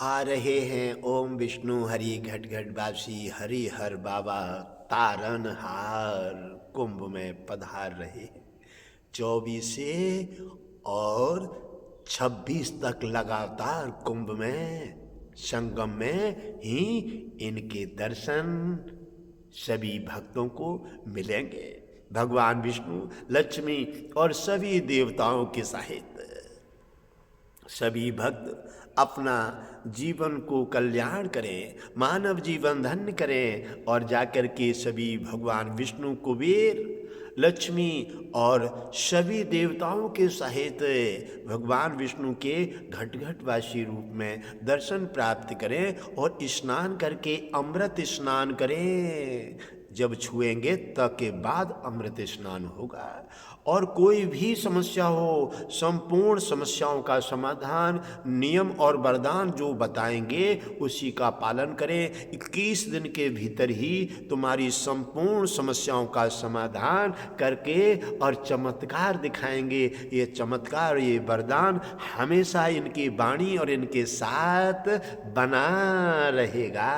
आ रहे हैं ओम विष्णु हरि घट घट बासी हरि हर बाबा तारनहार कुंभ में पधार रहे हैं। 24 से और 26 तक लगातार कुंभ में संगम में ही इनके दर्शन सभी भक्तों को मिलेंगे। भगवान विष्णु, लक्ष्मी और सभी देवताओं के सहित सभी भक्त अपना जीवन को कल्याण करें, मानव जीवन धन्य करें और जाकर के सभी भगवान विष्णु, कुबेर, लक्ष्मी और सभी देवताओं के सहित भगवान विष्णु के घट घटवासी रूप में दर्शन प्राप्त करें और स्नान करके अमृत स्नान करें। जब छुएंगे तब के बाद अमृत स्नान होगा। और कोई भी समस्या हो, संपूर्ण समस्याओं का समाधान नियम और वरदान जो बताएंगे उसी का पालन करें। 21 दिन के भीतर ही तुम्हारी संपूर्ण समस्याओं का समाधान करके और चमत्कार दिखाएंगे। ये चमत्कार, ये वरदान हमेशा इनकी वाणी और इनके साथ बना रहेगा।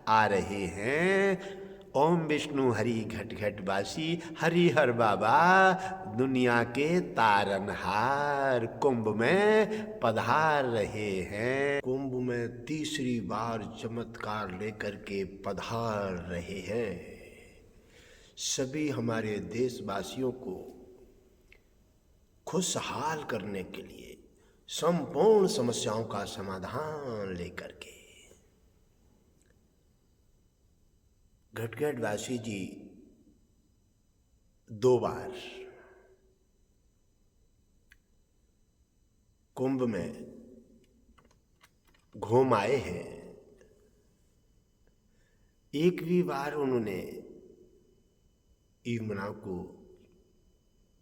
आ रहे हैं ओम विष्णु हरि घट घट बासी हरि हर बाबा, दुनिया के तारनहार कुंभ में पधार रहे हैं। कुंभ में तीसरी बार चमत्कार लेकर के पधार रहे हैं। सभी हमारे देशवासियों को खुशहाल करने के लिए, संपूर्ण समस्याओं का समाधान लेकर के घटघटवासी जी 2 बार कुंभ में घूम आए हैं। एक भी बार उन्होंने यमुना को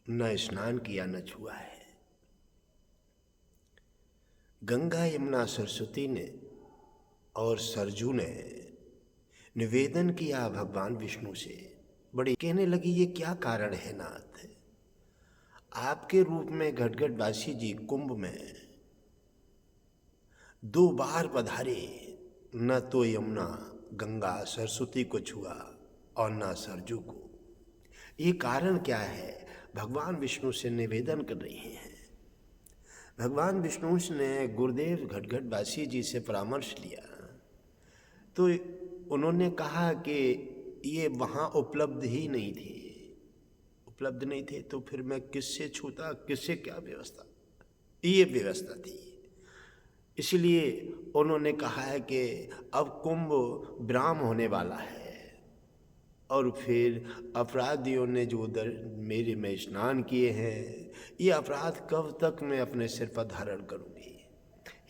न स्नान किया न छुआ है। गंगा, यमुना, सरस्वती ने और सरजू ने निवेदन किया भगवान विष्णु से। बड़े कहने लगी, ये क्या कारण है नाथ, आपके रूप में घटघटवासी जी कुंभ में 2 बार पधारे, न तो यमुना, गंगा, सरस्वती को छुआ और न सरजू को। ये कारण क्या है? भगवान विष्णु से निवेदन कर रहे हैं। भगवान विष्णु ने गुरुदेव घटघटवासी जी से परामर्श लिया तो उन्होंने कहा कि ये वहाँ उपलब्ध नहीं थे, तो फिर मैं किससे छूता, किससे क्या व्यवस्था? ये व्यवस्था थी। इसलिए उन्होंने कहा है कि अब कुंभ विराम होने वाला है और फिर अपराधियों ने जो मेरे में स्नान किए हैं, ये अपराध कब तक मैं अपने सिर पर धारण करूँगी?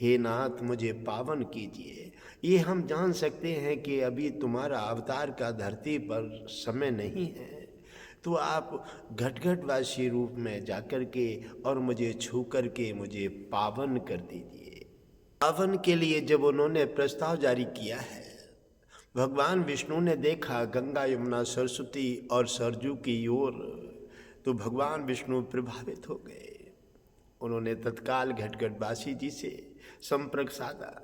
हे नाथ, मुझे पावन कीजिए। ये हम जान सकते हैं कि अभी तुम्हारा अवतार का धरती पर समय नहीं है, तो आप घटघटवासी रूप में जाकर के और मुझे छू कर के मुझे पावन कर दीजिए। पावन के लिए जब उन्होंने प्रस्ताव जारी किया है, भगवान विष्णु ने देखा गंगा, यमुना, सरस्वती और सरजू की ओर, तो भगवान विष्णु प्रभावित हो गए। उन्होंने तत्काल घटघटवासी जी से संपर्क साधा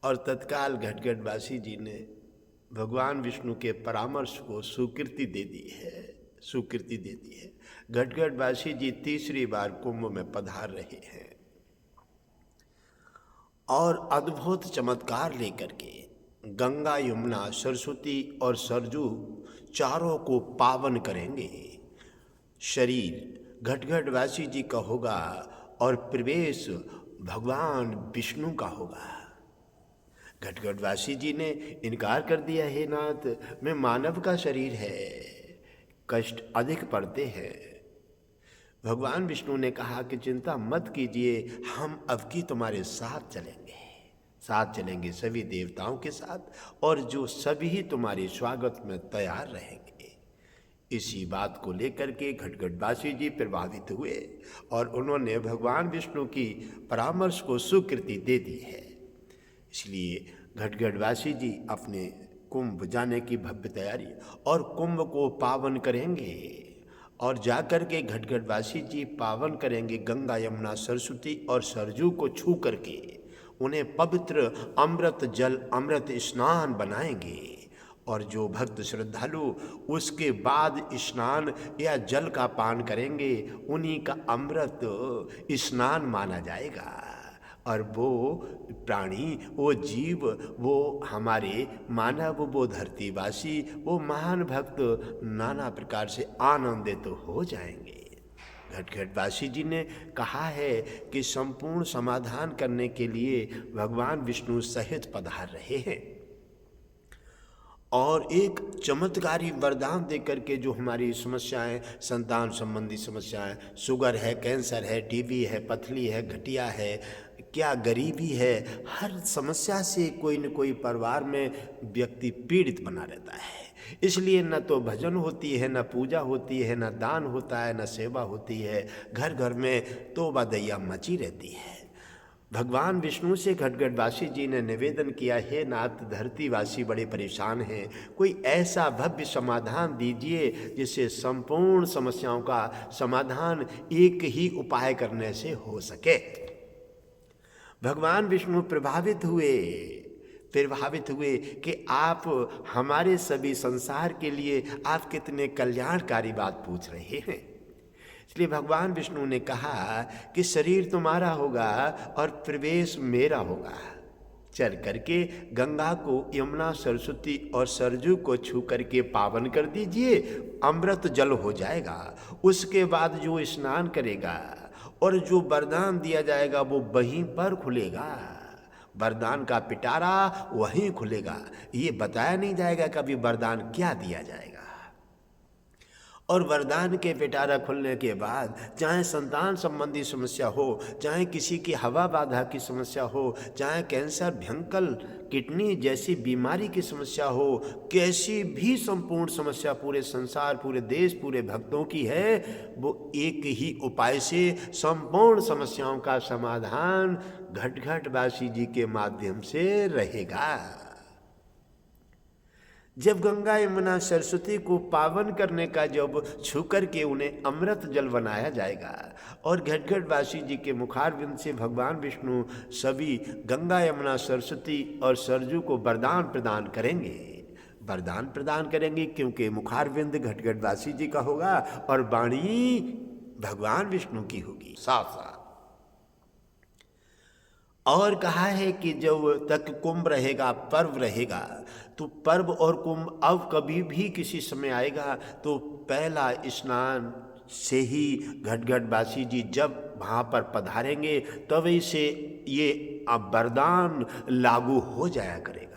और तत्काल घटघटवासी जी ने भगवान विष्णु के परामर्श को स्वीकृति दे दी है। घटघटवासी जी तीसरी बार कुंभ में पधार रहे हैं और अद्भुत चमत्कार लेकर के गंगा, यमुना, सरस्वती और सरजू चारों को पावन करेंगे। शरीर घटघटवासी जी का होगा और प्रवेश भगवान विष्णु का होगा। घटघटवासी जी ने इनकार कर दिया, हे नाथ, मैं मानव का शरीर है, कष्ट अधिक पड़ते हैं। भगवान विष्णु ने कहा कि चिंता मत कीजिए, हम अब की तुम्हारे साथ चलेंगे सभी देवताओं के साथ, और जो सभी तुम्हारे स्वागत में तैयार रहेंगे। इसी बात को लेकर के घटघटवासी जी प्रभावित हुए और उन्होंने भगवान विष्णु की परामर्श को स्वीकृति दे दी है। इसलिए घटघटवासी जी अपने कुंभ जाने की भव्य तैयारी और कुंभ को पावन करेंगे और जाकर के घटघटवासी जी पावन करेंगे गंगा, यमुना, सरस्वती और सरजू को छू करके। उन्हें पवित्र अमृत जल अमृत स्नान बनाएंगे। और जो भक्त श्रद्धालु उसके बाद स्नान या जल का पान करेंगे उन्हीं का अमृत स्नान माना जाएगा। और वो प्राणी, वो जीव, वो हमारे मानव, वो धरतीवासी, वो महान भक्त नाना प्रकार से आनंदित हो जाएंगे। घटघटवासी जी ने कहा है कि संपूर्ण समाधान करने के लिए भगवान विष्णु सहित पधार रहे हैं और एक चमत्कारी वरदान देकर के जो हमारी समस्याएं, संतान संबंधी समस्याएं, शुगर है, कैंसर है, टीबी है, पथरी है, गठिया है, क्या गरीबी है, हर समस्या से कोई न कोई परिवार में व्यक्ति पीड़ित बना रहता है। इसलिए न तो भजन होती है, न पूजा होती है, न दान होता है, न सेवा होती है। घर घर में तौबा दैया मची रहती है। भगवान विष्णु से घटघटवासी जी ने निवेदन किया, हे नाथ, धरतीवासी बड़े परेशान हैं, कोई ऐसा भव्य समाधान दीजिए जिससे संपूर्ण समस्याओं का समाधान एक ही उपाय करने से हो सके। भगवान विष्णु प्रभावित हुए कि आप हमारे सभी संसार के लिए आप कितने कल्याणकारी बात पूछ रहे हैं। इसलिए भगवान विष्णु ने कहा कि शरीर तुम्हारा होगा और प्रवेश मेरा होगा। चल करके गंगा को, यमुना, सरस्वती और सरजू को छू करके पावन कर दीजिए, अमृत जल हो जाएगा। उसके बाद जो स्नान करेगा और जो वरदान दिया जाएगा वो वहीं पर खुलेगा। वरदान का पिटारा वहीं खुलेगा। ये बताया नहीं जाएगा कभी वरदान क्या दिया जाएगा। और वरदान के पिटारा खुलने के बाद चाहे संतान संबंधी समस्या हो, चाहे किसी की हवा बाधा की समस्या हो, चाहे कैंसर, भयंकर किडनी जैसी बीमारी की समस्या हो, कैसी भी संपूर्ण समस्या पूरे संसार, पूरे देश, पूरे भक्तों की है, वो एक ही उपाय से संपूर्ण समस्याओं का समाधान घटघटवासी जी के माध्यम से रहेगा। जब गंगा, यमुना, सरस्वती को पावन करने का जब छू करके उन्हें अमृत जल बनाया जाएगा और घटघटवासी जी के मुखारविंद से भगवान विष्णु सभी गंगा, यमुना, सरस्वती और सरजू को वरदान प्रदान करेंगे क्योंकि मुखारविंद घटघटवासी जी का होगा और वाणी भगवान विष्णु की होगी साफ साफ। और कहा है कि जब तक कुंभ रहेगा, पर्व रहेगा, तो पर्व और कुंभ अब कभी भी किसी समय आएगा तो पहला स्नान से ही घटघटवासी जी जब वहाँ पर पधारेंगे तभी से ये वरदान लागू हो जाया करेगा।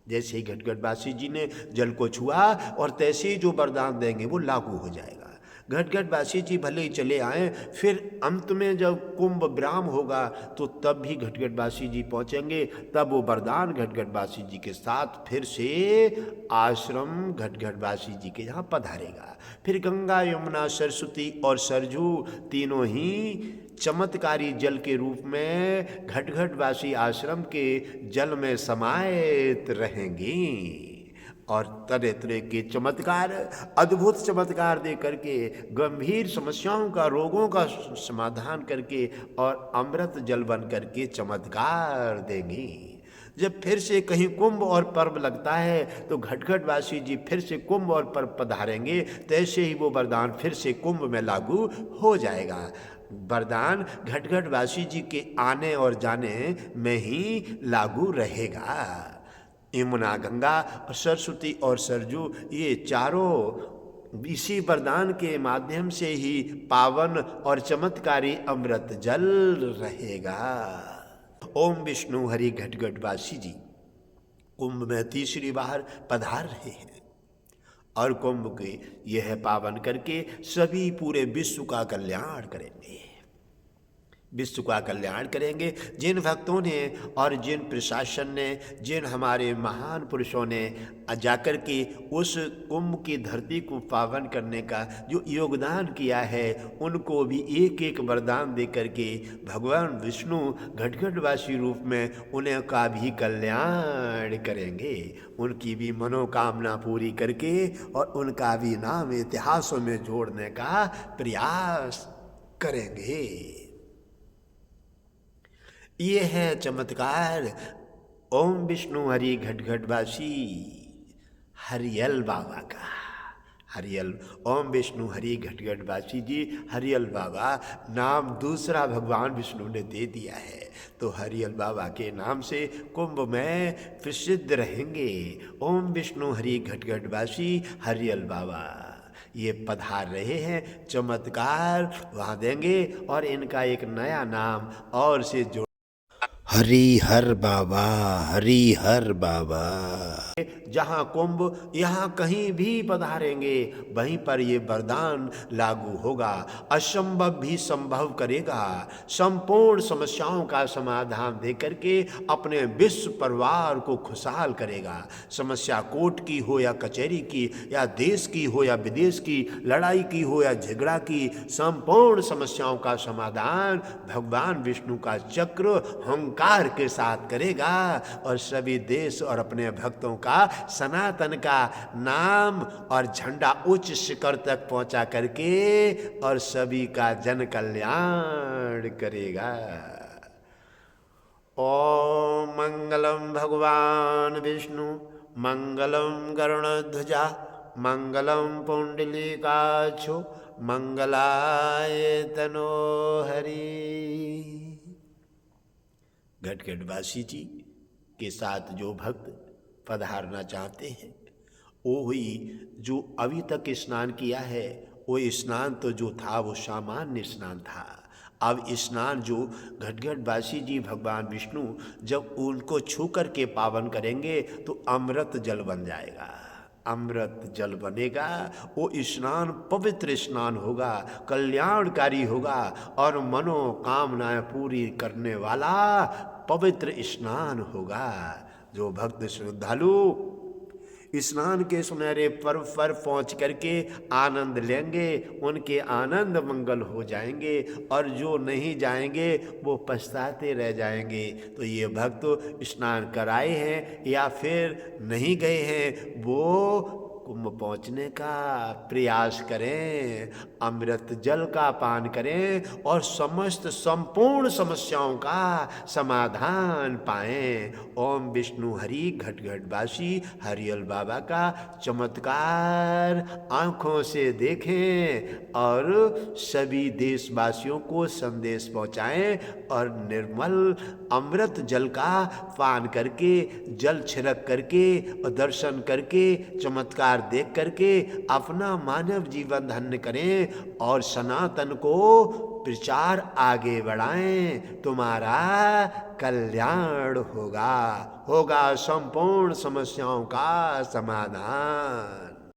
जैसे ही घटघटवासी जी ने जल को छुआ और तैसे ही जो वरदान देंगे वो लागू हो जाएगा। घटघटवासी जी भले ही चले आए, फिर अंत में जब कुंभ विराम होगा तो तब भी घटघटवासी जी पहुँचेंगे, तब वो वरदान घटघटवासी जी के साथ फिर से आश्रम घटघटवासी जी के यहाँ पधारेगा। फिर गंगा, यमुना, सरस्वती और सरजू तीनों ही चमत्कारी जल के रूप में घटघटवासी आश्रम के जल में समाहित रहेंगी और तरह तरह के चमत्कार, अद्भुत चमत्कार दे करके गंभीर समस्याओं का, रोगों का समाधान करके और अमृत जल बन करके चमत्कार देंगी। जब फिर से कहीं कुंभ और पर्व लगता है तो घटघटवासी जी फिर से कुंभ और पर्व पधारेंगे, तैसे ही वो वरदान फिर से कुंभ में लागू हो जाएगा। वरदान घटघटवासी जी के आने और जाने में ही लागू रहेगा। यमुना, गंगा और सरस्वती और सरजू ये चारों इसी वरदान के माध्यम से ही पावन और चमत्कारी अमृत जल रहेगा। ओम विष्णु हरि घटघटवासी जी कुंभ में तीसरी बार पधार रहे हैं और कुंभ के यह पावन करके सभी पूरे विश्व का कल्याण करेंगे। विश्व का कल्याण करेंगे। जिन भक्तों ने और जिन प्रशासन ने, जिन हमारे महान पुरुषों ने जाकर के उस कुंभ की धरती को पावन करने का जो योगदान किया है, उनको भी एक एक वरदान दे करके भगवान विष्णु घटघटवासी रूप में उन्हें का भी कल्याण करेंगे, उनकी भी मनोकामना पूरी करके और उनका भी नाम इतिहासों में जोड़ने का प्रयास करेंगे। ये है चमत्कार ओम विष्णु हरि घटघटवासी हरियल बाबा का। हरियल ओम विष्णु हरि घटघटवासी जी हरियल बाबा नाम दूसरा भगवान विष्णु ने दे दिया है, तो हरियल बाबा के नाम से कुंभ में प्रसिद्ध रहेंगे। ओम विष्णु हरि घटघटवासी हरियल बाबा ये पधार रहे हैं, चमत्कार वहाँ देंगे और इनका एक नया नाम और से जोड़ हरि हर बाबा, हरि हर बाबा। जहाँ कुंभ यहाँ कहीं भी पधारेंगे वहीं पर ये वरदान लागू होगा। असंभव भी संभव करेगा, संपूर्ण समस्याओं का समाधान दे करके अपने विश्व परिवार को खुशहाल करेगा। समस्या कोर्ट की हो या कचहरी की या देश की हो या विदेश की, लड़ाई की हो या झगड़ा की, संपूर्ण समस्याओं का समाधान भगवान विष्णु का चक्र हंकार के साथ करेगा और सभी देश और अपने भक्तों का सनातन का नाम और झंडा उच्च शिखर तक पहुंचा करके और सभी का जन कल्याण करेगा। ओम मंगलम भगवान विष्णु, मंगलम गरुड़ध्वजा, मंगलम पुंडलीकाक्षो, मंगलाय तनो हरि। घटघटवासी जी के साथ जो भक्त पधारना चाहते हैं वो ही जो अभी तक स्नान किया है, वो स्नान तो जो था वो सामान्य स्नान था। अब स्नान जो घटघटवासी जी भगवान विष्णु जब उनको छू कर के पावन करेंगे तो अमृत जल बन जाएगा, अमृत जल बनेगा। वो स्नान पवित्र स्नान होगा, कल्याणकारी होगा और मनोकामनाएं पूरी करने वाला पवित्र स्नान होगा। जो भक्त श्रद्धालु स्नान के सुनहरे पर्व पर पहुँच करके आनंद लेंगे उनके आनंद मंगल हो जाएंगे और जो नहीं जाएंगे वो पछताते रह जाएंगे। तो ये भक्त स्नान कराए हैं या फिर नहीं गए हैं वो कुंभ पहुँचने का प्रयास करें, अमृत जल का पान करें और समस्त संपूर्ण समस्याओं का समाधान पाएं। ओम विष्णु हरि घटघटवासी हरियल बाबा का चमत्कार आँखों से देखें और सभी देशवासियों को संदेश पहुँचाएं और निर्मल अमृत जल का पान करके, जल छिड़क करके और दर्शन करके, चमत्कार देख करके अपना मानव जीवन धन्य करें और सनातन को प्रचार आगे बढ़ाएं। तुम्हारा कल्याण होगा, होगा संपूर्ण समस्याओं का समाधान।